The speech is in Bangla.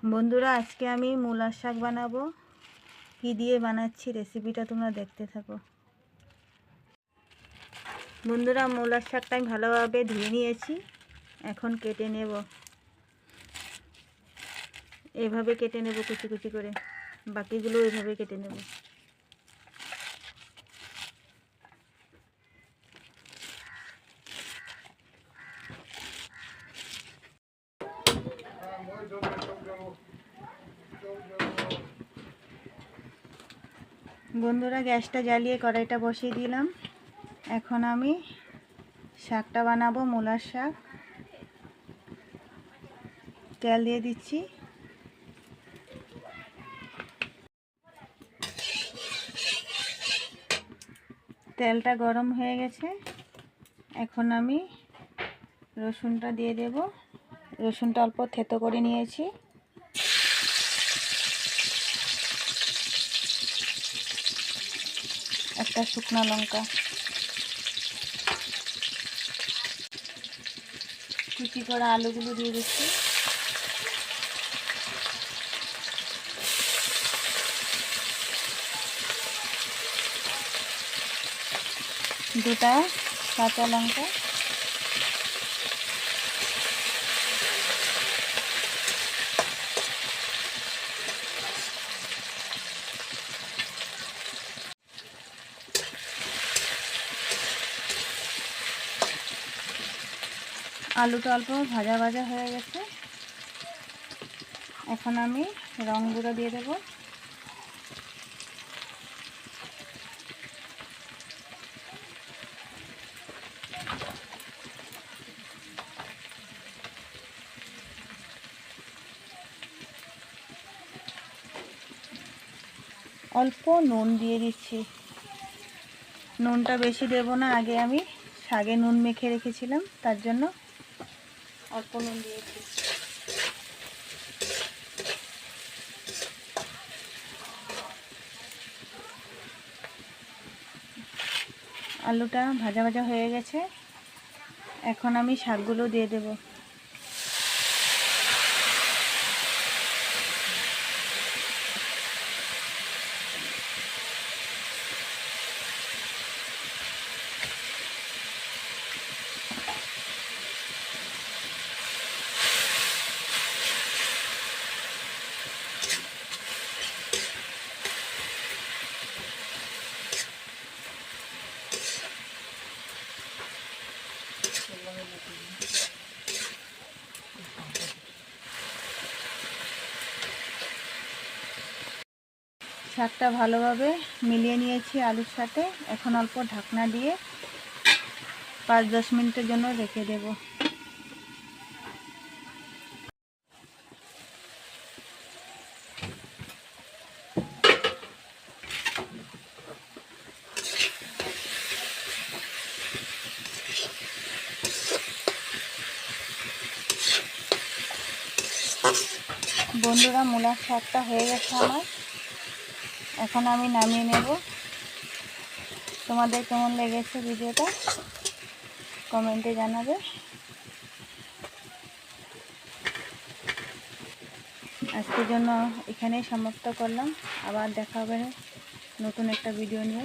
বন্ধুরা, আজকে আমি মূলার শাক বানাবো। কি দিয়ে বানাচ্ছি রেসিপিটা তোমরা দেখতে থাকো। বন্ধুরা, মূলার শাকটা আমি ভালোভাবে ধুয়ে নিয়েছি। এখন কেটে নেব, এভাবে কেটে নেব কুচি কুচি করে। বাকিগুলো এভাবে কেটে নেব। বন্ধুরা, গ্যাসটা জ্বালিয়ে কড়াইটা বসিয়ে দিলাম। এখন আমি শাকটা বানাবো, মূলার শাক। তেল দিয়ে দিচ্ছি। তেলটা গরম হয়ে গেছে। এখন আমি রসুনটা দিয়ে দেব। রসুনটা অল্প থেতো করে নিয়েছি। একটা শুকনো লঙ্কা, কুচি করা আলুগুলো দিয়ে দিচ্ছি। দুটা কাঁচা লঙ্কা, আলুটা অল্প ভাজা ভাজা হয়ে গেছে। এখন আমি রং গুঁড়ো দিয়ে দেব। অল্প নুন দিয়ে দিচ্ছি। নুনটা বেশি দেব না, আগে আমি শাকে নুন মেখে রেখেছিলাম, তার জন্য অল্প নুন দিয়েছি। আলুটা ভাজা ভাজা হয়ে গেছে। এখন আমি শাকগুলো দিয়ে দেব। শাকটা ভালোভাবে মিলিয়ে নিয়েছি আলুর সাথে। এখন অল্প ঢাকনা দিয়ে 5-10 মিনিটের জন্য রেখে দেব। বন্ধুরা, মূলার শাকটা হয়ে গেছে আমার। এখন আমি নামিয়ে নেব। তোমাদের কেমন লেগেছে ভিডিওটা কমেন্টে জানাবে। আজকের জন্য এখানেই সমাপ্ত করলাম। আবার দেখা হবে নতুন একটা ভিডিও নিয়ে।